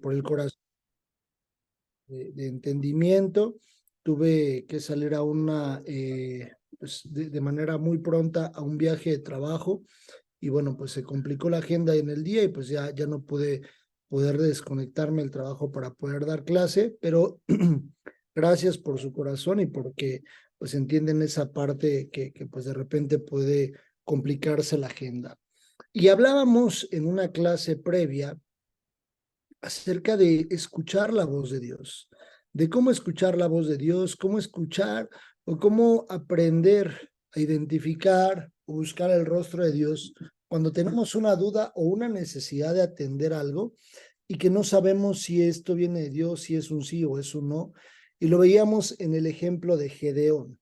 por el corazón de entendimiento. Tuve que salir a pues de manera muy pronta a un viaje de trabajo y bueno, pues se complicó la agenda en el día y pues ya no pude poder desconectarme del trabajo para poder dar clase, pero gracias por su corazón y porque pues entienden esa parte que pues de repente puede complicarse la agenda. Y hablábamos en una clase previa acerca de escuchar la voz de Dios, de cómo escuchar la voz de Dios, cómo escuchar o cómo aprender a identificar o buscar el rostro de Dios cuando tenemos una duda o una necesidad de atender algo y que no sabemos si esto viene de Dios, si es un sí o es un no. Y lo veíamos en el ejemplo de Gedeón.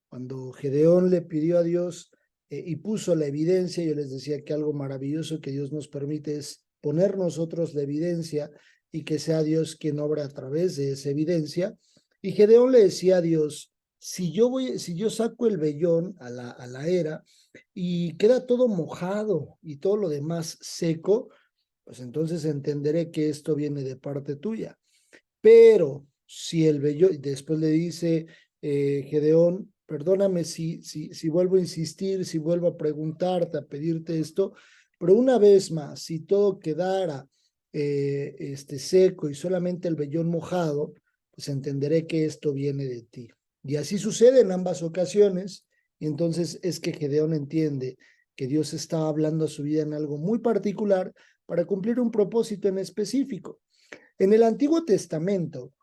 Cuando Gedeón le pidió a Dios y puso la evidencia, yo les decía que algo maravilloso que Dios nos permite es poner nosotros la evidencia y que sea Dios quien obra a través de esa evidencia. Y Gedeón le decía a Dios, si yo saco el vellón a la era y queda todo mojado y todo lo demás seco, pues entonces entenderé que esto viene de parte tuya. Pero si el vellón, después le dice Gedeón, perdóname si vuelvo a insistir, si vuelvo a preguntarte, a pedirte esto, pero una vez más, si todo quedara seco y solamente el vellón mojado, pues entenderé que esto viene de ti. Y así sucede en ambas ocasiones, y entonces es que Gedeón entiende que Dios está hablando a su vida en algo muy particular para cumplir un propósito en específico. En el Antiguo Testamento,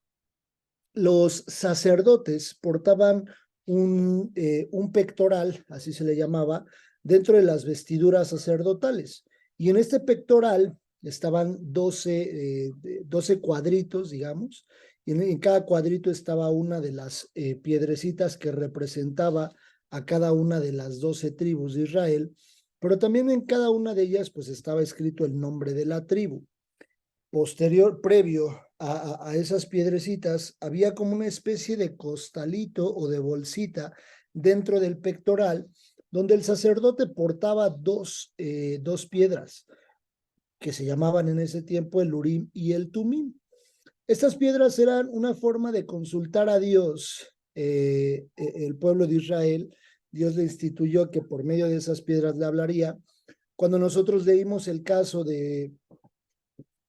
los sacerdotes portaban un pectoral, así se le llamaba, dentro de las vestiduras sacerdotales. Y en este pectoral estaban 12 cuadritos, digamos, y en cada cuadrito estaba una de las piedrecitas que representaba a cada una de las 12 tribus de Israel, pero también en cada una de ellas pues estaba escrito el nombre de la tribu. Previo a esas piedrecitas, había como una especie de costalito o de bolsita dentro del pectoral, donde el sacerdote portaba dos piedras que se llamaban en ese tiempo el Urim y el Tumim. Estas piedras eran una forma de consultar a Dios, el pueblo de Israel. Dios le instituyó que por medio de esas piedras le hablaría. Cuando nosotros leímos el caso de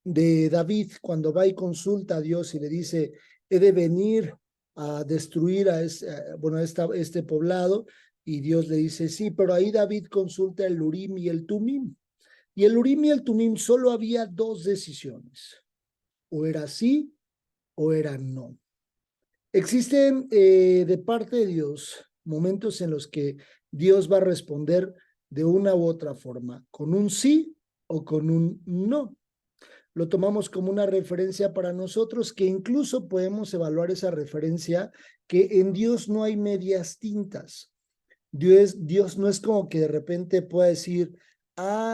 David cuando va y consulta a Dios y le dice, he de venir a destruir este poblado, y Dios le dice, sí, pero ahí David consulta el Urim y el Tumim. Y el Urim y el Tumim solo había dos decisiones, o era sí o era no. Existen de parte de Dios momentos en los que Dios va a responder de una u otra forma, con un sí o con un no. Lo tomamos como una referencia para nosotros, que incluso podemos evaluar esa referencia, que en Dios no hay medias tintas. Dios no es como que de repente pueda decir,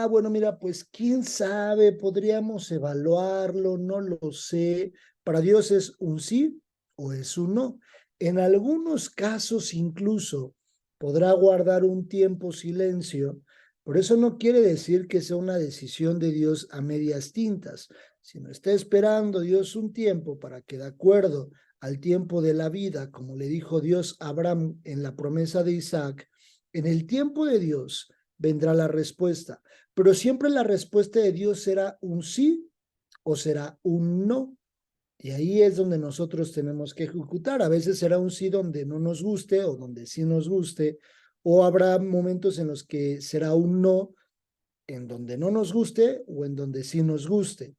bueno, mira, pues quién sabe, podríamos evaluarlo, no lo sé. Para Dios es un sí o es un no. En algunos casos incluso podrá guardar un tiempo silencio. Por eso no quiere decir que sea una decisión de Dios a medias tintas, sino está esperando Dios un tiempo para que, de acuerdo al tiempo de la vida, como le dijo Dios a Abraham en la promesa de Isaac, en el tiempo de Dios vendrá la respuesta, pero siempre la respuesta de Dios será un sí o será un no. Y ahí es donde nosotros tenemos que ejecutar. A veces será un sí donde no nos guste o donde sí nos guste, o habrá momentos en los que será un no en donde no nos guste o en donde sí nos guste.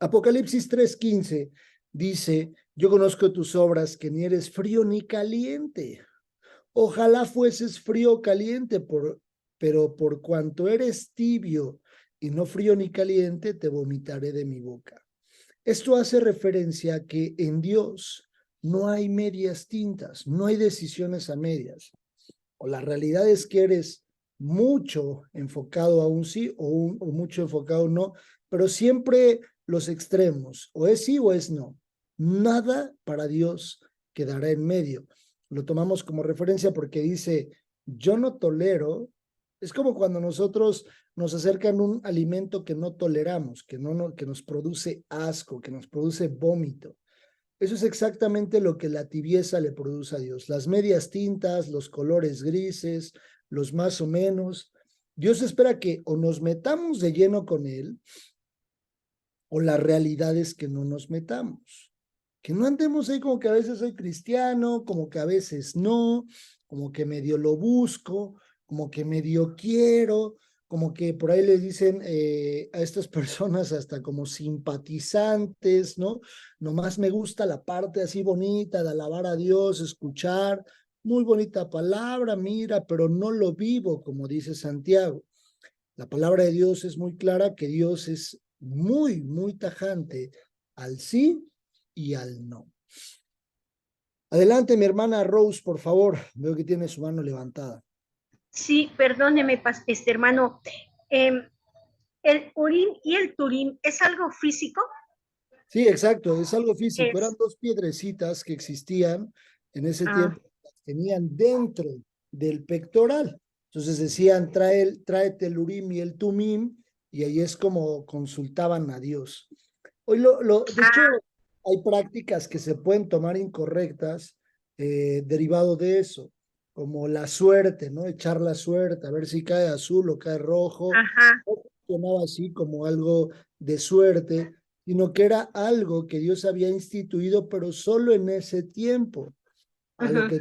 Apocalipsis 3:15 dice, yo conozco tus obras, que ni eres frío ni caliente. Ojalá fueses frío o caliente, pero por cuanto eres tibio y no frío ni caliente, te vomitaré de mi boca. Esto hace referencia a que en Dios no hay medias tintas, no hay decisiones a medias. O la realidad es que eres mucho enfocado a un sí o mucho enfocado a un no, pero siempre los extremos, o es sí o es no. Nada para Dios quedará en medio. Lo tomamos como referencia porque dice, yo no tolero. Es como cuando nosotros nos acercan un alimento que no toleramos, que nos produce asco, que nos produce vómito. Eso es exactamente lo que la tibieza le produce a Dios. Las medias tintas, los colores grises, los más o menos. Dios espera que o nos metamos de lleno con Él, o la realidad es que no nos metamos. Que no andemos ahí como que a veces soy cristiano, como que a veces no, como que medio lo busco, como que medio quiero, como que por ahí les dicen a estas personas hasta como simpatizantes, ¿no? Nomás me gusta la parte así bonita de alabar a Dios, escuchar, muy bonita palabra, mira, pero no lo vivo, como dice Santiago. La palabra de Dios es muy clara que Dios es muy, muy tajante al sí y al no. Adelante, mi hermana Rose, por favor. Veo que tiene su mano levantada. Sí, perdóneme, hermano. Eh, ¿El Urim y el Turim es algo físico? Sí, exacto, es algo físico. Eran Es, dos piedrecitas que existían en ese ah, tiempo, las tenían dentro del pectoral. Entonces decían, tráete el Urim y el Tumim, y ahí es como consultaban a Dios. Hoy de hecho, ah, hay prácticas que se pueden tomar incorrectas derivado de eso, como la suerte, ¿no? Echar la suerte, a ver si cae azul o cae rojo. ajá, No funcionaba así como algo de suerte, sino que era algo que Dios había instituido, pero solo en ese tiempo, a lo uh-huh, que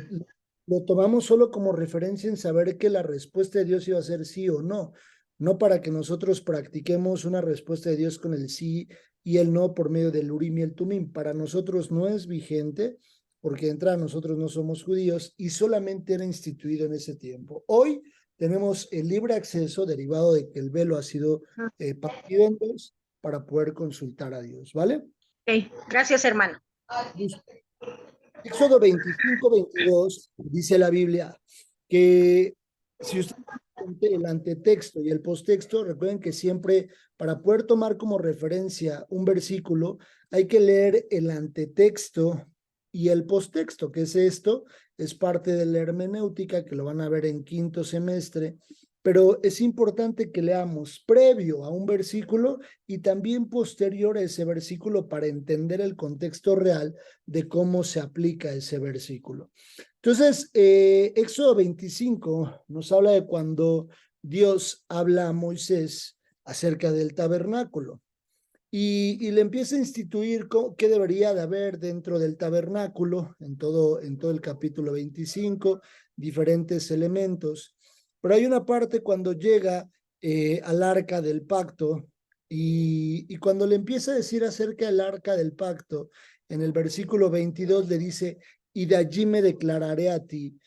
lo tomamos solo como referencia en saber que la respuesta de Dios iba a ser sí o no, no para que nosotros practiquemos una respuesta de Dios con el sí y el no por medio del Urim y el Tumim. Para nosotros no es vigente, porque de entrada nosotros no somos judíos y solamente era instituido en ese tiempo. Hoy tenemos el libre acceso derivado de que el velo ha sido partido en dos para poder consultar a Dios, ¿vale? ok, gracias, hermano. Listo. Éxodo 25-22 dice la Biblia que si usted el antetexto y el posttexto, recuerden que siempre para poder tomar como referencia un versículo hay que leer el antetexto y el posttexto. ¿Qué es esto? Es parte de la hermenéutica que lo van a ver en quinto semestre, pero es importante que leamos previo a un versículo y también posterior a ese versículo para entender el contexto real de cómo se aplica ese versículo. Entonces, Éxodo 25 nos habla de cuando Dios habla a Moisés acerca del tabernáculo y le empieza a instituir qué debería de haber dentro del tabernáculo en todo el capítulo 25, diferentes elementos. Pero hay una parte cuando llega al arca del pacto y cuando le empieza a decir acerca del arca del pacto, en el versículo 22 le dice, y de allí me declararé a ti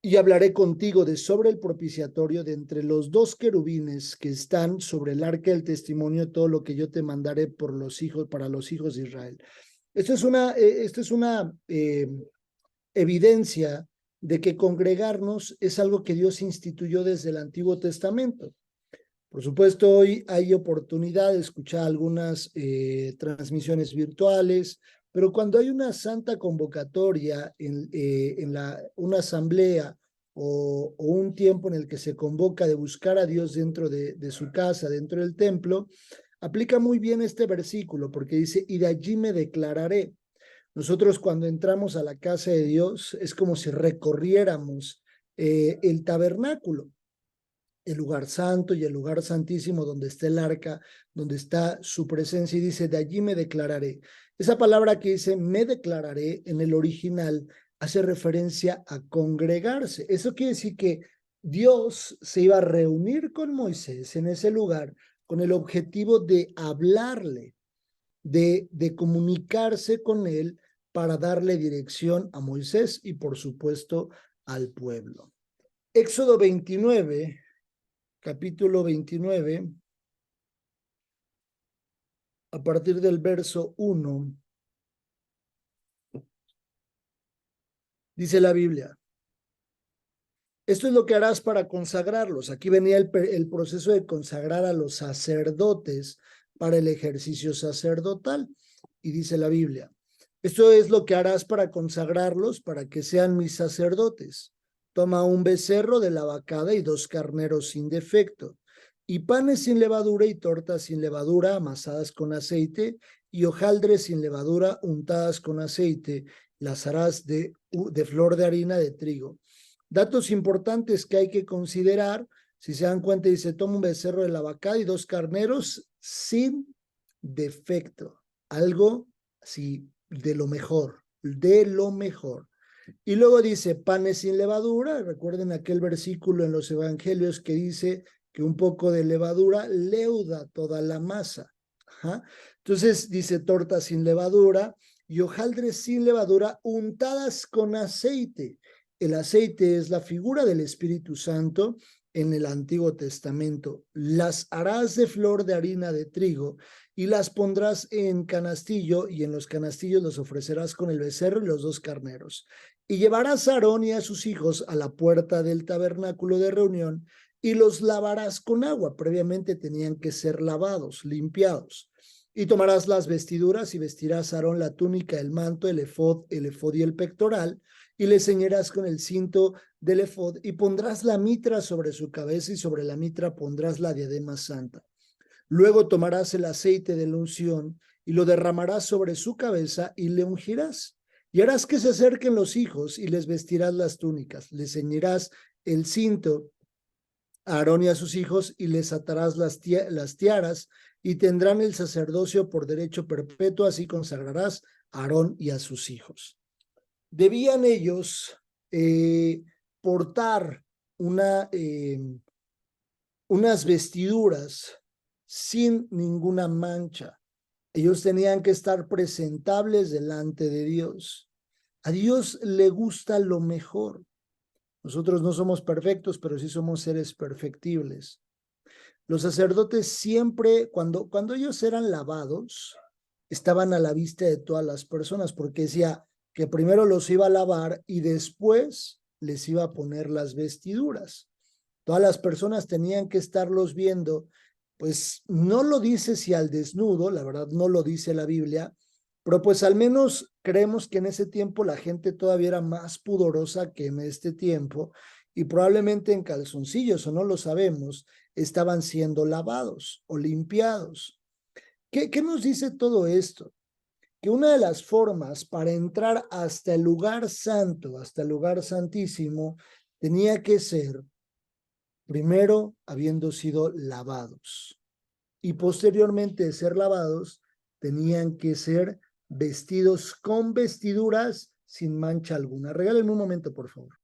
y hablaré contigo de sobre el propiciatorio de entre los dos querubines que están sobre el arca del testimonio, todo lo que yo te mandaré por los hijos, para los hijos de Israel. Esto es una evidencia de que congregarnos es algo que Dios instituyó desde el Antiguo Testamento. Por supuesto, hoy hay oportunidad de escuchar algunas transmisiones virtuales, pero cuando hay una santa convocatoria una asamblea o un tiempo en el que se convoca de buscar a Dios dentro de su casa, dentro del templo, aplica muy bien este versículo porque dice, y de allí me declararé. Nosotros cuando entramos a la casa de Dios es como si recorriéramos el tabernáculo, el lugar santo y el lugar santísimo donde está el arca, donde está su presencia y dice, de allí me declararé. Esa palabra que dice me declararé en el original hace referencia a congregarse. Eso quiere decir que Dios se iba a reunir con Moisés en ese lugar con el objetivo de hablarle, de comunicarse con él para darle dirección a Moisés y por supuesto al pueblo. Éxodo 29 capítulo 29, a partir del verso 1, dice la Biblia, esto es lo que harás para consagrarlos. Aquí venía el proceso de consagrar a los sacerdotes para el ejercicio sacerdotal. Y dice la Biblia, esto es lo que harás para consagrarlos, para que sean mis sacerdotes. Toma un becerro de la vacada y 2 carneros sin defecto. y panes sin levadura y tortas sin levadura amasadas con aceite, y hojaldres sin levadura untadas con aceite, las harás de flor de harina de trigo. Datos importantes que hay que considerar. Si se dan cuenta, dice, toma un becerro de la vaca y 2 carneros sin defecto. Algo así de lo mejor, de lo mejor. Y luego dice panes sin levadura. Recuerden aquel versículo en los evangelios que dice que un poco de levadura leuda toda la masa. Ajá. Entonces dice tortas sin levadura y hojaldres sin levadura untadas con aceite. El aceite es la figura del Espíritu Santo en el Antiguo Testamento. Las harás de flor de harina de trigo y las pondrás en canastillo, y en los canastillos los ofrecerás con el becerro y los 2 carneros. Y llevarás a Aarón y a sus hijos a la puerta del tabernáculo de reunión y los lavarás con agua. Previamente tenían que ser lavados, limpiados. Y tomarás las vestiduras y vestirás a Aarón la túnica, el manto, el efod y el pectoral, y le ceñirás con el cinto del efod y pondrás la mitra sobre su cabeza y sobre la mitra pondrás la diadema santa. Luego tomarás el aceite de la unción y lo derramarás sobre su cabeza y le ungirás. Y harás que se acerquen los hijos y les vestirás las túnicas. Les ceñirás el cinto a Aarón y a sus hijos y les atarás las tiaras y tendrán el sacerdocio por derecho perpetuo, así consagrarás a Aarón y a sus hijos. Debían ellos portar unas vestiduras sin ninguna mancha. Ellos tenían que estar presentables delante de Dios. A Dios le gusta lo mejor. Nosotros no somos perfectos, pero sí somos seres perfectibles. Los sacerdotes siempre, cuando ellos eran lavados, estaban a la vista de todas las personas, porque decía que primero los iba a lavar y después les iba a poner las vestiduras. Todas las personas tenían que estarlos viendo. Pues no lo dice si al desnudo, la verdad no lo dice la Biblia, pero pues al menos creemos que en ese tiempo la gente todavía era más pudorosa que en este tiempo, y probablemente en calzoncillos, o no lo sabemos, estaban siendo lavados o limpiados. ¿Qué nos dice todo esto? Que una de las formas para entrar hasta el lugar santo, hasta el lugar santísimo, tenía que ser primero habiendo sido lavados, y posteriormente de ser lavados tenían que ser vestidos con vestiduras sin mancha alguna. Regálenme un momento, por favor.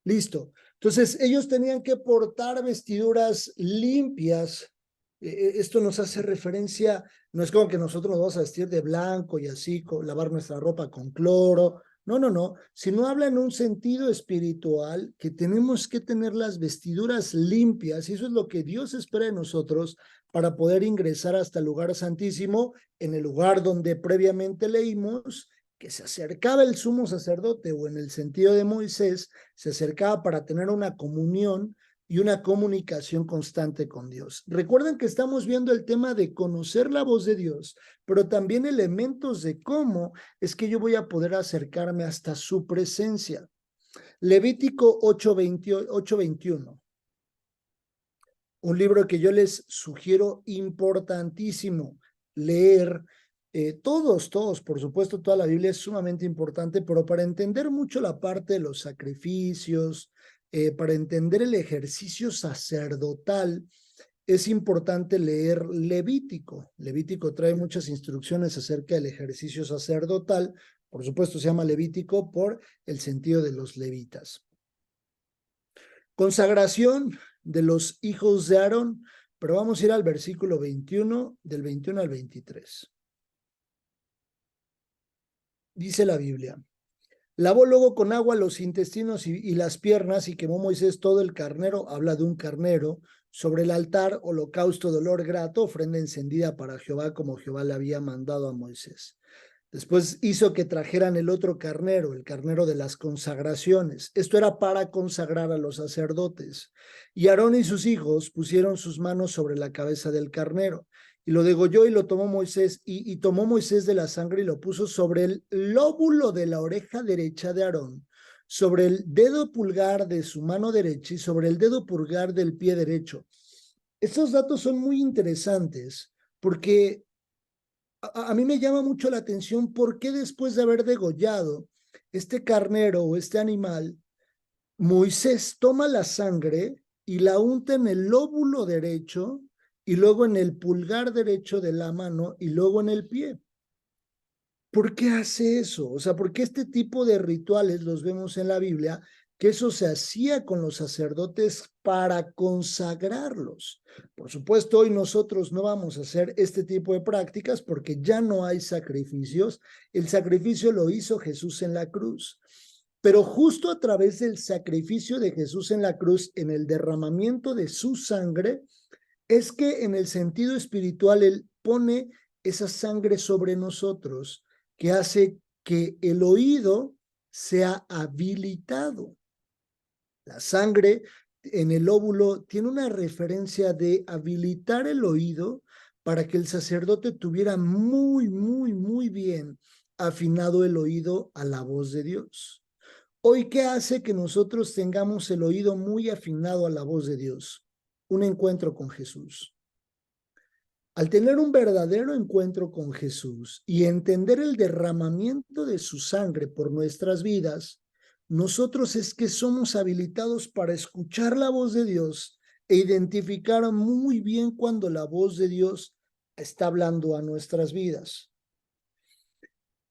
Listo. Entonces, ellos tenían que portar vestiduras limpias. Esto nos hace referencia, no es como que nosotros nos vamos a vestir de blanco y así, lavar nuestra ropa con cloro. No, no, no. Sino habla en un sentido espiritual que tenemos que tener las vestiduras limpias, y eso es lo que Dios espera de nosotros para poder ingresar hasta el lugar santísimo, en el lugar donde previamente leímos que se acercaba el sumo sacerdote, o en el sentido de Moisés, se acercaba para tener una comunión y una comunicación constante con Dios. Recuerden que estamos viendo el tema de conocer la voz de Dios, pero también elementos de cómo es que yo voy a poder acercarme hasta su presencia. Levítico 8:21. Un libro que yo les sugiero importantísimo leer. Todos, por supuesto, toda la Biblia es sumamente importante, pero para entender mucho la parte de los sacrificios, para entender el ejercicio sacerdotal, es importante leer Levítico. Levítico trae muchas instrucciones acerca del ejercicio sacerdotal. Por supuesto, se llama Levítico por el sentido de los levitas. Consagración de los hijos de Aarón, pero vamos a ir al versículo 21, del 21 al 23. Dice la Biblia: lavó luego con agua los intestinos y las piernas, y quemó Moisés todo el carnero, habla de un carnero, sobre el altar, holocausto de olor grato, ofrenda encendida para Jehová, como Jehová le había mandado a Moisés. Después hizo que trajeran el otro carnero, el carnero de las consagraciones. Esto era para consagrar a los sacerdotes. Y Aarón y sus hijos pusieron sus manos sobre la cabeza del carnero. Y lo degolló y lo tomó Moisés, y tomó Moisés de la sangre y lo puso sobre el lóbulo de la oreja derecha de Aarón, sobre el dedo pulgar de su mano derecha y sobre el dedo pulgar del pie derecho. Estos datos son muy interesantes porque a mí me llama mucho la atención por qué después de haber degollado este carnero o este animal, Moisés toma la sangre y la unta en el lóbulo derecho y luego en el pulgar derecho de la mano y luego en el pie. ¿Por qué hace eso? O sea, ¿por qué este tipo de rituales los vemos en la Biblia? Que eso se hacía con los sacerdotes para consagrarlos. Por supuesto, hoy nosotros no vamos a hacer este tipo de prácticas porque ya no hay sacrificios. El sacrificio lo hizo Jesús en la cruz. Pero justo a través del sacrificio de Jesús en la cruz, en el derramamiento de su sangre, es que en el sentido espiritual Él pone esa sangre sobre nosotros que hace que el oído sea habilitado. La sangre en el óvulo tiene una referencia de habilitar el oído para que el sacerdote tuviera muy bien afinado el oído a la voz de Dios. Hoy, ¿qué hace que nosotros tengamos el oído muy afinado a la voz de Dios? Un encuentro con Jesús. Al tener un verdadero encuentro con Jesús y entender el derramamiento de su sangre por nuestras vidas, nosotros es que somos habilitados para escuchar la voz de Dios e identificar muy bien cuando la voz de Dios está hablando a nuestras vidas.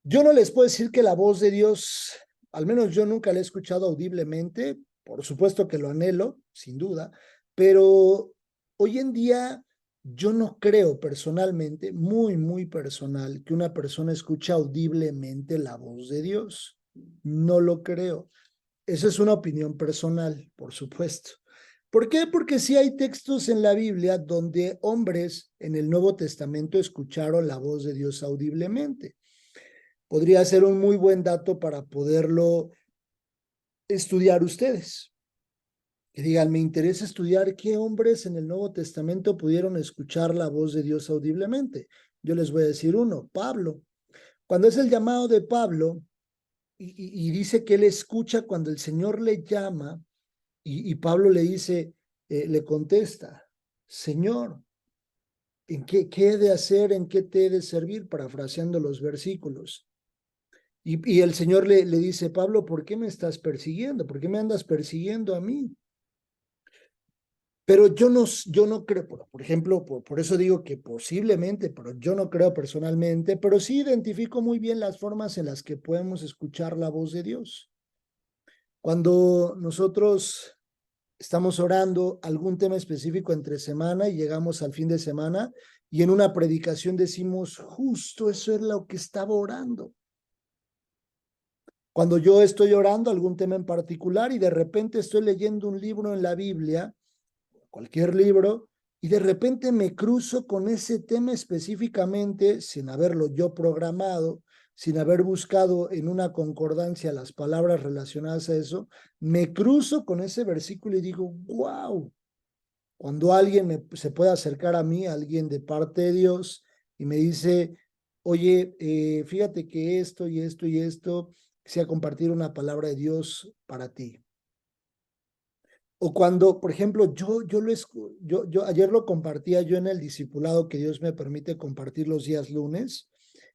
Yo no les puedo decir que la voz de Dios, al menos yo nunca la he escuchado audiblemente, por supuesto que lo anhelo, sin duda, pero hoy en día yo no creo personalmente, muy personal, que una persona escuche audiblemente la voz de Dios. No lo creo. Esa es una opinión personal, por supuesto. ¿Por qué? Porque sí hay textos en la Biblia donde hombres en el Nuevo Testamento escucharon la voz de Dios audiblemente. Podría ser un muy buen dato para poderlo estudiar ustedes. Que digan, me interesa estudiar qué hombres en el Nuevo Testamento pudieron escuchar la voz de Dios audiblemente. Yo les voy a decir uno, Pablo. Cuando es el llamado de Pablo y dice que él escucha cuando el Señor le llama y Pablo le dice, le contesta, Señor, ¿en qué he de hacer? ¿En qué te he de servir? Parafraseando los versículos. Y el Señor le dice, Pablo, ¿por qué me estás persiguiendo? ¿Por qué me andas persiguiendo a mí? Pero yo no creo, por ejemplo, por eso digo que posiblemente, pero yo no creo personalmente, pero sí identifico muy bien las formas en las que podemos escuchar la voz de Dios. Cuando nosotros estamos orando algún tema específico entre semana y llegamos al fin de semana y en una predicación decimos, justo eso es lo que estaba orando. Cuando yo estoy orando algún tema en particular y de repente estoy leyendo un libro en la Biblia, cualquier libro, y de repente me cruzo con ese tema específicamente sin haberlo yo programado, sin haber buscado en una concordancia las palabras relacionadas a eso, me cruzo con ese versículo y digo, wow, cuando alguien se puede acercar a mí, alguien de parte de Dios, y me dice, oye, fíjate que esto y esto y esto, sea compartir una palabra de Dios para ti. O cuando, por ejemplo, yo ayer lo compartía yo en el discipulado que Dios me permite compartir los días lunes,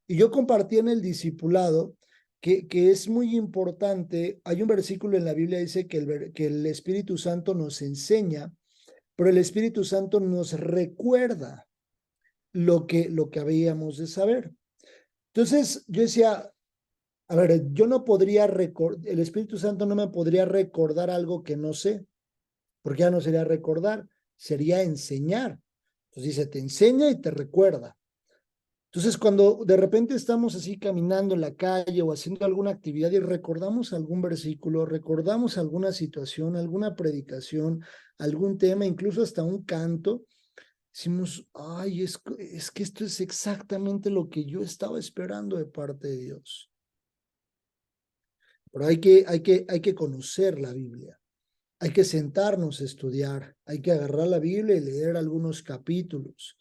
y yo compartí en el discipulado que es muy importante. Hay un versículo en la Biblia que dice que el Espíritu Santo nos enseña, pero el Espíritu Santo nos recuerda lo que habíamos de saber. Entonces yo decía, a ver, yo no podría el Espíritu Santo no me podría recordar algo que no sé, porque ya no sería recordar, sería enseñar. Entonces dice, te enseña y te recuerda. Entonces cuando de repente estamos así caminando en la calle o haciendo alguna actividad y recordamos algún versículo, recordamos alguna situación, alguna predicación, algún tema, incluso hasta un canto, decimos, ay, es que esto es exactamente lo que yo estaba esperando de parte de Dios. Pero hay que conocer la Biblia. Hay que sentarnos a estudiar, hay que agarrar la Biblia y leer algunos capítulos,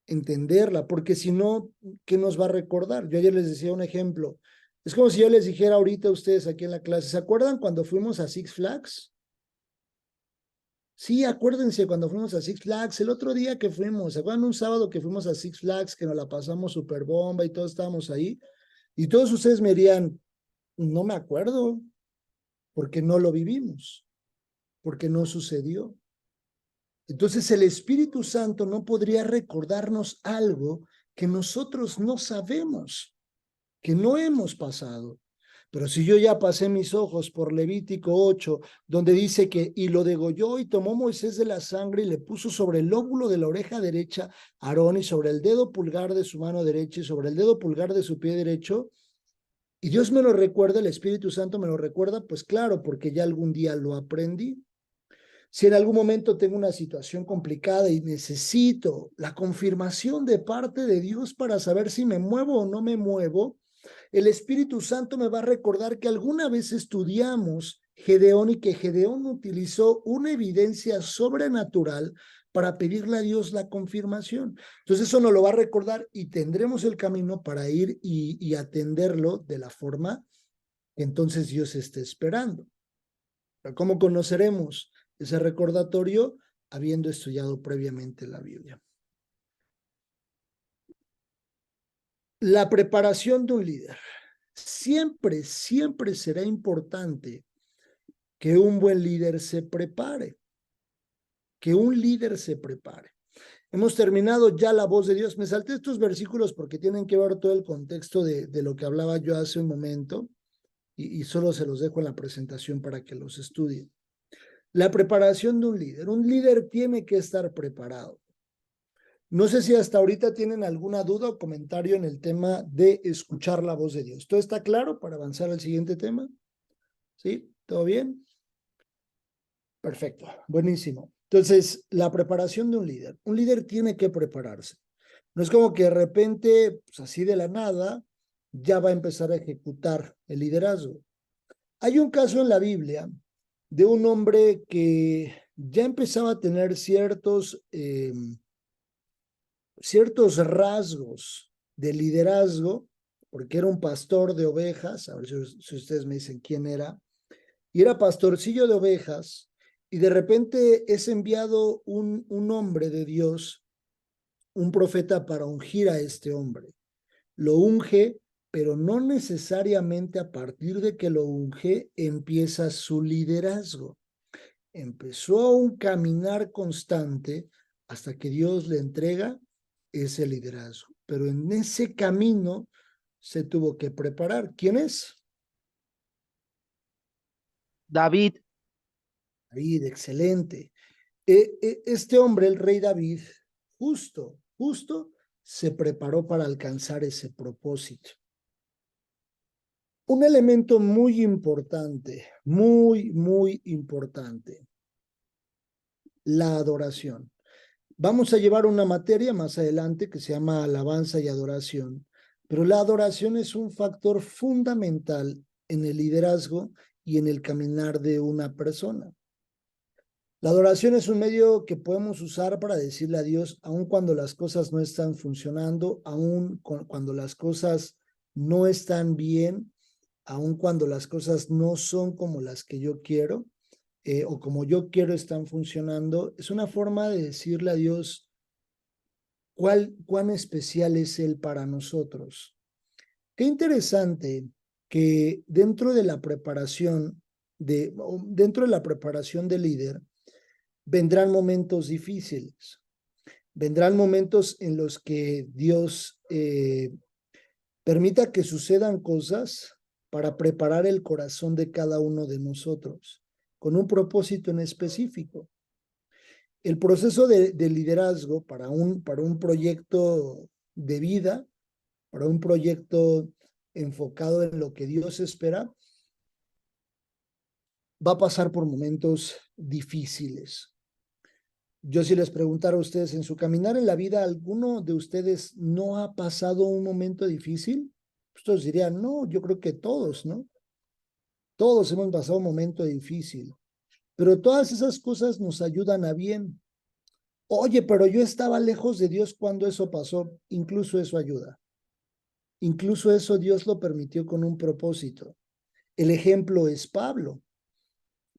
entenderla, porque si no, ¿qué nos va a recordar? Yo ayer les decía un ejemplo. Es como si yo les dijera ahorita a ustedes aquí en la clase, ¿se acuerdan cuando fuimos a Six Flags? Sí, acuérdense cuando fuimos a Six Flags, el otro día que fuimos, ¿se acuerdan un sábado que fuimos a Six Flags, que nos la pasamos súper bomba y todos estábamos ahí? Y todos ustedes me dirían, no me acuerdo, porque no lo vivimos, porque no sucedió. Entonces el Espíritu Santo no podría recordarnos algo que nosotros no sabemos, que no hemos pasado. Pero si yo ya pasé mis ojos por Levítico 8, donde dice que, y lo degolló y tomó Moisés de la sangre y le puso sobre el lóbulo de la oreja derecha a Aarón y sobre el dedo pulgar de su mano derecha y sobre el dedo pulgar de su pie derecho, y Dios me lo recuerda, el Espíritu Santo me lo recuerda, pues claro, porque ya algún día lo aprendí. Si en algún momento tengo una situación complicada y necesito la confirmación de parte de Dios para saber si me muevo o no me muevo, el Espíritu Santo me va a recordar que alguna vez estudiamos Gedeón y que Gedeón utilizó una evidencia sobrenatural para pedirle a Dios la confirmación. Entonces eso nos lo va a recordar y tendremos el camino para ir y atenderlo de la forma que entonces Dios esté esperando. ¿Cómo conoceremos ese recordatorio? Habiendo estudiado previamente la Biblia. La preparación de un líder. Siempre, siempre será importante que un buen líder se prepare, que un líder se prepare. Hemos terminado ya la voz de Dios. Me salté estos versículos porque tienen que ver todo el contexto de lo que hablaba yo hace un momento y solo se los dejo en la presentación para que los estudien. La preparación de un líder. Un líder tiene que estar preparado. No sé si hasta ahorita tienen alguna duda o comentario en el tema de escuchar la voz de Dios. ¿Todo está claro para avanzar al siguiente tema? ¿Sí? ¿Todo bien? Perfecto, buenísimo. Entonces, la preparación de un líder. Un líder tiene que prepararse. No es como que de repente, pues así de la nada, ya va a empezar a ejecutar el liderazgo. Hay un caso en la Biblia de un hombre que ya empezaba a tener ciertos rasgos de liderazgo, porque era un pastor de ovejas, a ver si ustedes me dicen quién era, y era pastorcillo de ovejas, y de repente es enviado un hombre de Dios, un profeta para ungir a este hombre. Lo unge, pero no necesariamente a partir de que lo unge empieza su liderazgo. Empezó un caminar constante hasta que Dios le entrega ese liderazgo. Pero en ese camino se tuvo que preparar. ¿Quién es? David. David, excelente. Este hombre, el rey David, justo, se preparó para alcanzar ese propósito. Un elemento muy importante, muy importante, la adoración. Vamos a llevar una materia más adelante que se llama alabanza y adoración, pero la adoración es un factor fundamental en el liderazgo y en el caminar de una persona. La adoración es un medio que podemos usar para decirle a Dios, aun cuando las cosas no están funcionando, aun cuando las cosas no están bien, aun cuando las cosas no son como las que yo quiero, o como yo quiero están funcionando. Es una forma de decirle a Dios cuán especial es Él para nosotros. Qué interesante que dentro de la preparación de líder, vendrán momentos difíciles, vendrán momentos en los que Dios permita que sucedan cosas para preparar el corazón de cada uno de nosotros, con un propósito en específico. El proceso de liderazgo para un proyecto de vida, para un proyecto enfocado en lo que Dios espera, va a pasar por momentos difíciles. Yo si les preguntara a ustedes, en su caminar en la vida, ¿alguno de ustedes no ha pasado un momento difícil? Ustedes dirían, no, yo creo que todos, ¿no? Todos hemos pasado un momento difícil, pero todas esas cosas nos ayudan a bien. Oye, pero yo estaba lejos de Dios cuando eso pasó. Incluso eso ayuda. Incluso eso Dios lo permitió con un propósito. El ejemplo es Pablo.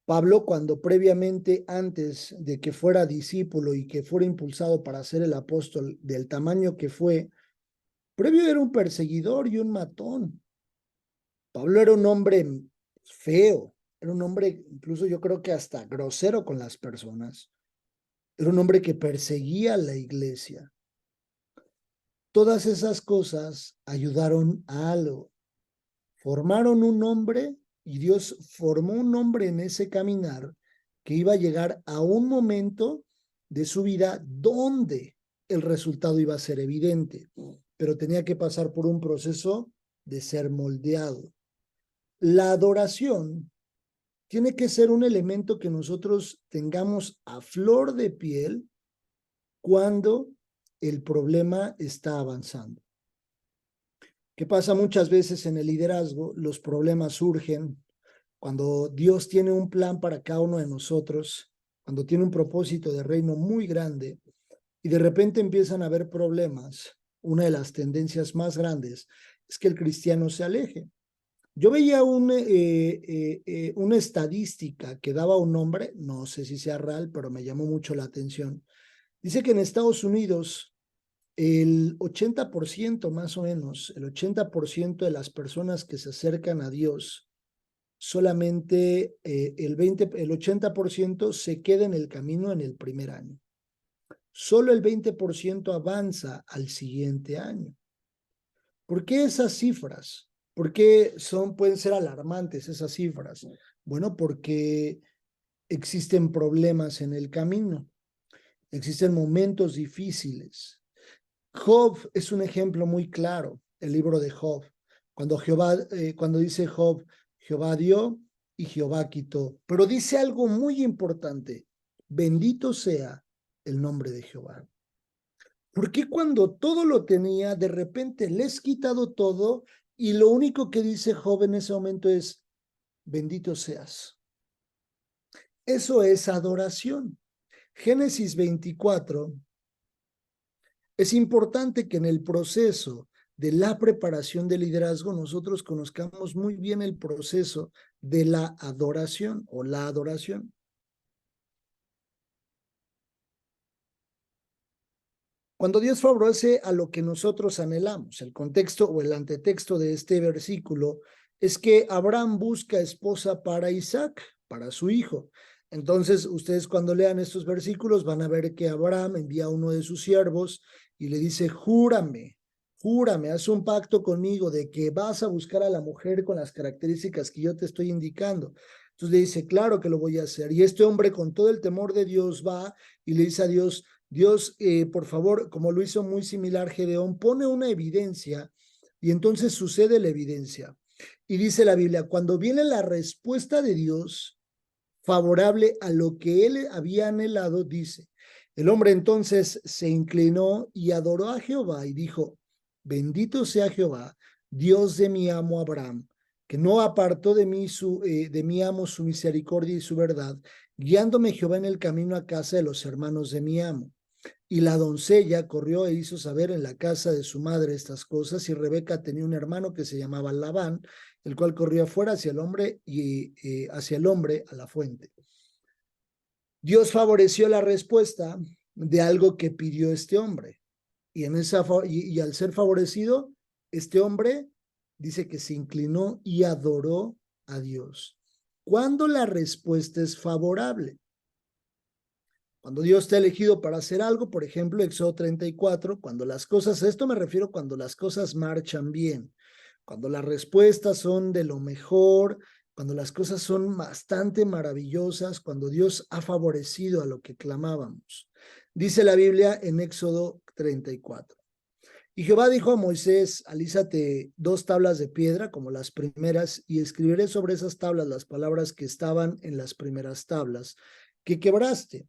Pablo, cuando previamente, antes de que fuera discípulo y que fuera impulsado para ser el apóstol del tamaño que fue, previo era un perseguidor y un matón. Pablo era un hombre feo, era un hombre, incluso yo creo que hasta grosero con las personas. Era un hombre que perseguía a la iglesia. Todas esas cosas ayudaron a algo. Formaron un hombre y Dios formó un hombre en ese caminar que iba a llegar a un momento de su vida donde el resultado iba a ser evidente, pero tenía que pasar por un proceso de ser moldeado. La adoración tiene que ser un elemento que nosotros tengamos a flor de piel cuando el problema está avanzando. ¿Qué pasa muchas veces en el liderazgo? Los problemas surgen cuando Dios tiene un plan para cada uno de nosotros, cuando tiene un propósito de reino muy grande y de repente empiezan a haber problemas. Una de las tendencias más grandes es que el cristiano se aleje. Yo veía una estadística que daba un nombre, no sé si sea real, pero me llamó mucho la atención. Dice que en Estados Unidos el 80% más o menos, el 80% de las personas que se acercan a Dios, solamente el 80% se queda en el camino en el primer año. Solo el 20% avanza al siguiente año. ¿Por qué esas cifras? ¿Por qué pueden ser alarmantes esas cifras? Bueno, porque existen problemas en el camino, existen momentos difíciles. Job es un ejemplo muy claro, el libro de Job. Cuando dice Job, Jehová dio y Jehová quitó. Pero dice algo muy importante, bendito sea el nombre de Jehová. ¿Por qué cuando todo lo tenía, de repente le es quitado todo y lo único que dice Job en ese momento es, bendito seas? Eso es adoración. Génesis 24. Es importante que en el proceso de la preparación de liderazgo nosotros conozcamos muy bien el proceso de la adoración o la adoración. Cuando Dios favorece a lo que nosotros anhelamos, el contexto o el antetexto de este versículo es que Abraham busca esposa para Isaac, para su hijo. Entonces, ustedes cuando lean estos versículos van a ver que Abraham envía a uno de sus siervos y le dice, júrame, haz un pacto conmigo de que vas a buscar a la mujer con las características que yo te estoy indicando. Entonces le dice, claro que lo voy a hacer. Y este hombre con todo el temor de Dios va y le dice a Dios, por favor, como lo hizo muy similar Gedeón, pone una evidencia y entonces sucede la evidencia. Y dice la Biblia, cuando viene la respuesta de Dios favorable a lo que él había anhelado, dice, el hombre entonces se inclinó y adoró a Jehová y dijo, bendito sea Jehová, Dios de mi amo Abraham, que no apartó de mi amo su misericordia y su verdad, guiándome Jehová en el camino a casa de los hermanos de mi amo. Y la doncella corrió e hizo saber en la casa de su madre estas cosas, y Rebeca tenía un hermano que se llamaba Labán, el cual corría afuera hacia el hombre y hacia el hombre a la fuente. Dios favoreció la respuesta de algo que pidió este hombre. Y al ser favorecido, este hombre dice que se inclinó y adoró a Dios. ¿Cuándo la respuesta es favorable? Cuando Dios te ha elegido para hacer algo, por ejemplo, Éxodo 34, cuando las cosas, a esto me refiero cuando las cosas marchan bien, cuando las respuestas son de lo mejor, cuando las cosas son bastante maravillosas, cuando Dios ha favorecido a lo que clamábamos. Dice la Biblia en Éxodo 34. Y Jehová dijo a Moisés, alízate 2 tablas de piedra como las primeras y escribiré sobre esas tablas las palabras que estaban en las primeras tablas que quebraste,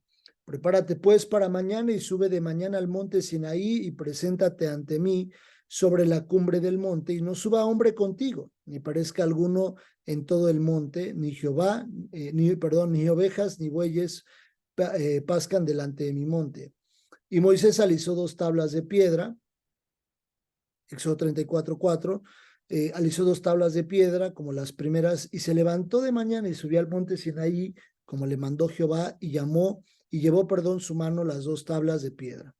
Prepárate pues para mañana y sube de mañana al monte Sinaí y preséntate ante mí sobre la cumbre del monte, y no suba hombre contigo, ni parezca alguno en todo el monte, ni ni ovejas, ni bueyes pascan delante de mi monte. Y Moisés alisó 2 tablas de piedra, Éxodo 34:4, alisó 2 tablas de piedra como las primeras, y se levantó de mañana y subió al monte Sinaí, como le mandó Jehová, y llevó su mano las 2 tablas de piedra.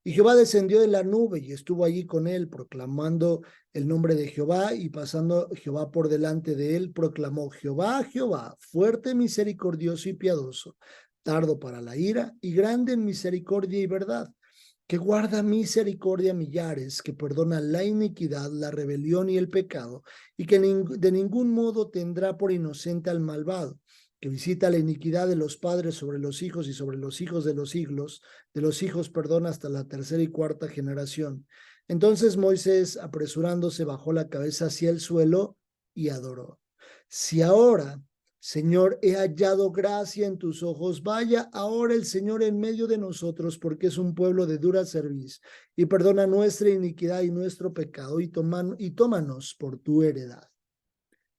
Y Jehová descendió de la nube y estuvo allí con él, proclamando el nombre de Jehová, y pasando Jehová por delante de él, proclamó: Jehová, Jehová, fuerte, misericordioso y piadoso, tardo para la ira y grande en misericordia y verdad, que guarda misericordia a millares, que perdona la iniquidad, la rebelión y el pecado, y que de ningún modo tendrá por inocente al malvado, que visita la iniquidad de los padres sobre los hijos y sobre los hijos de los siglos, hasta la 3ª y 4ª generación. Entonces Moisés, apresurándose, bajó la cabeza hacia el suelo y adoró. Si ahora, Señor, he hallado gracia en tus ojos, vaya ahora el Señor en medio de nosotros, porque es un pueblo de dura cerviz, y perdona nuestra iniquidad y nuestro pecado, y tómanos por tu heredad.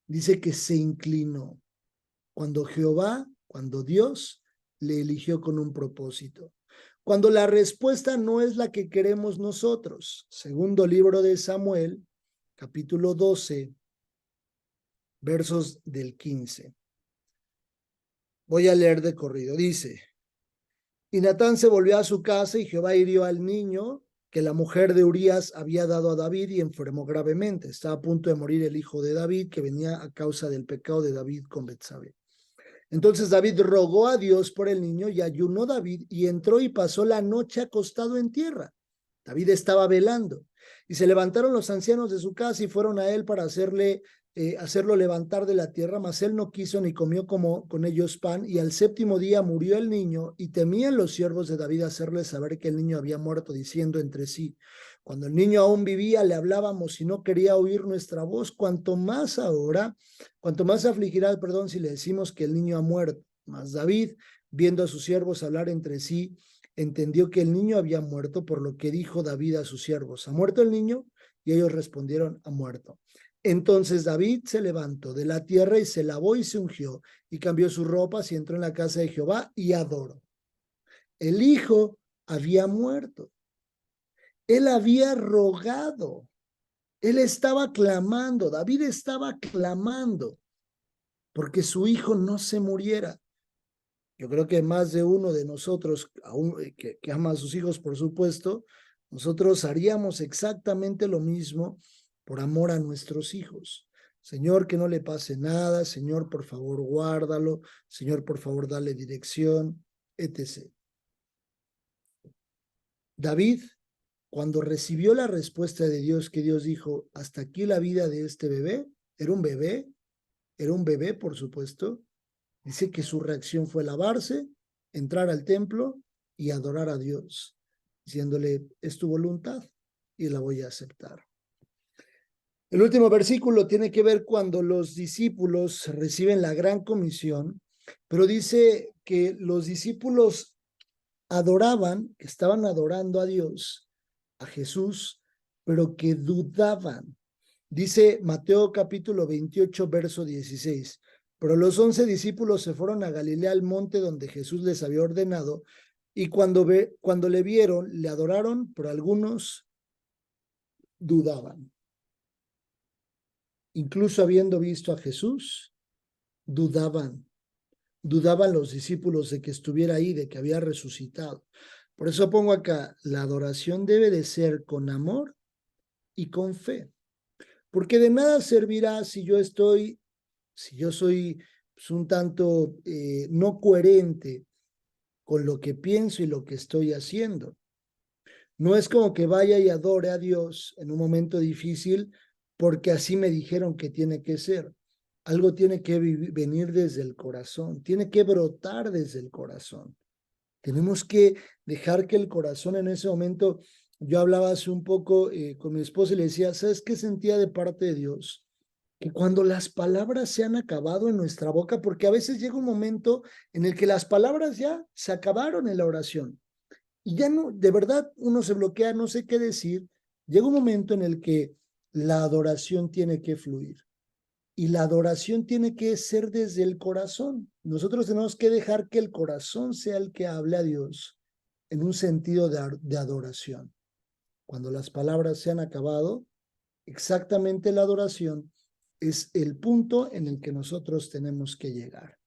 Dice que se inclinó cuando Dios le eligió con un propósito. Cuando la respuesta no es la que queremos nosotros. Segundo libro de Samuel, capítulo 12, versos del 15. Voy a leer de corrido. Dice: y Natán se volvió a su casa, y Jehová hirió al niño que la mujer de Urías había dado a David, y enfermó gravemente. Estaba a punto de morir el hijo de David, que venía a causa del pecado de David con Betsabé. Entonces David rogó a Dios por el niño, y ayunó David, y entró y pasó la noche acostado en tierra. David estaba velando, y se levantaron los ancianos de su casa y fueron a él para hacerlo levantar de la tierra, mas él no quiso ni comió con ellos pan. Y al 7º día murió el niño, y temían los siervos de David hacerle saber que el niño había muerto, diciendo entre sí: cuando el niño aún vivía, le hablábamos y no quería oír nuestra voz, cuanto más afligirá, si le decimos que el niño ha muerto. Mas David, viendo a sus siervos hablar entre sí, entendió que el niño había muerto, por lo que dijo David a sus siervos: ¿ha muerto el niño? Y ellos respondieron: ha muerto. Entonces David se levantó de la tierra y se lavó y se ungió, y cambió sus ropas y entró en la casa de Jehová y adoró. El hijo había muerto. Él había rogado. Él estaba clamando. David estaba clamando porque su hijo no se muriera. Yo creo que más de uno de nosotros, que ama a sus hijos, por supuesto, nosotros haríamos exactamente lo mismo por amor a nuestros hijos. Señor, que no le pase nada. Señor, por favor, guárdalo. Señor, por favor, dale dirección, etc. David, cuando recibió la respuesta de Dios, que Dios dijo: hasta aquí la vida de este bebé, era un bebé, por supuesto. Dice que su reacción fue lavarse, entrar al templo y adorar a Dios, diciéndole: es tu voluntad y la voy a aceptar. El último versículo tiene que ver cuando los discípulos reciben la gran comisión, pero dice que los discípulos adoraban, que estaban adorando a Dios, a Jesús, pero que dudaban. Dice Mateo capítulo 28, verso 16. Pero los 11 discípulos se fueron a Galilea, al monte donde Jesús les había ordenado, y cuando le vieron, le adoraron, pero algunos dudaban. Incluso habiendo visto a Jesús, dudaban los discípulos de que estuviera ahí, de que había resucitado. Por eso pongo acá: la adoración debe de ser con amor y con fe, porque de nada servirá si yo soy un tanto no coherente con lo que pienso y lo que estoy haciendo. No es como que vaya y adore a Dios en un momento difícil porque así me dijeron que tiene que ser. Algo tiene que venir desde el corazón, tiene que brotar desde el corazón. Tenemos que dejar que el corazón en ese momento. Yo hablaba hace un poco con mi esposa y le decía: ¿sabes qué sentía de parte de Dios? que cuando las palabras se han acabado en nuestra boca, porque a veces llega un momento en el que las palabras ya se acabaron en la oración y ya no, de verdad uno se bloquea, no sé qué decir, llega un momento en el que la adoración tiene que fluir y la adoración tiene que ser desde el corazón. Nosotros tenemos que dejar que el corazón sea el que hable a Dios en un sentido de adoración. Cuando las palabras se han acabado, exactamente la adoración es el punto en el que nosotros tenemos que llegar,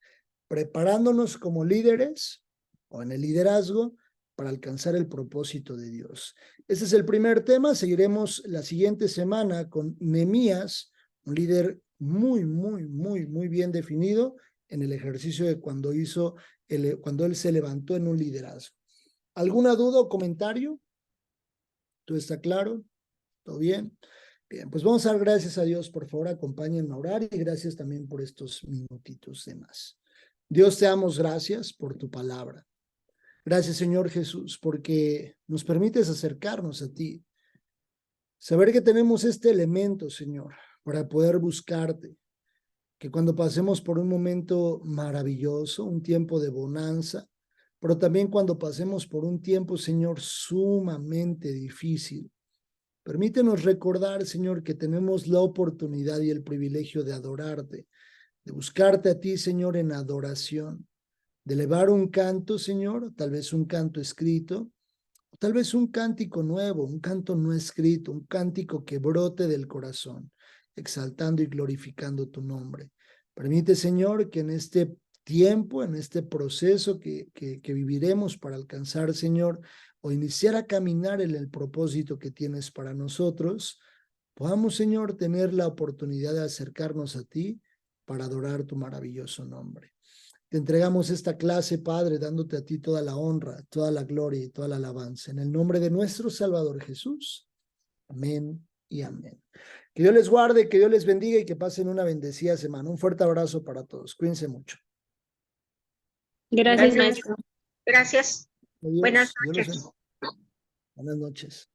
preparándonos como líderes o en el liderazgo para alcanzar el propósito de Dios. Ese es el primer tema. Seguiremos la siguiente semana con Nehemías, un líder muy bien definido en el ejercicio de cuando él se levantó en un liderazgo. ¿Alguna duda o comentario? ¿Todo está claro? ¿Todo bien? Bien, pues vamos a dar gracias a Dios. Por favor, acompáñenme a orar y gracias también por estos minutitos de más. Dios, te damos gracias por tu palabra. Gracias, Señor Jesús, porque nos permites acercarnos a ti. Saber que tenemos este elemento, Señor, para poder buscarte. Que cuando pasemos por un momento maravilloso, un tiempo de bonanza, pero también cuando pasemos por un tiempo, Señor, sumamente difícil, permítenos recordar, Señor, que tenemos la oportunidad y el privilegio de adorarte, de buscarte a ti, Señor, en adoración, de elevar un canto, Señor, tal vez un canto escrito, tal vez un cántico nuevo, un canto no escrito, un cántico que brote del corazón, exaltando y glorificando tu nombre. Permite, Señor, que en este tiempo, en este proceso que viviremos para alcanzar, Señor, o iniciar a caminar en el propósito que tienes para nosotros, podamos, Señor, tener la oportunidad de acercarnos a ti para adorar tu maravilloso nombre. Te entregamos esta clase, Padre, dándote a ti toda la honra, toda la gloria y toda la alabanza. En el nombre de nuestro Salvador Jesús. Amén y amén. Que Dios les guarde, que Dios les bendiga y que pasen una bendecida semana. Un fuerte abrazo para todos. Cuídense mucho. Gracias, maestro. Gracias. Adiós. Buenas Dios los noches. bendiga. Buenas noches.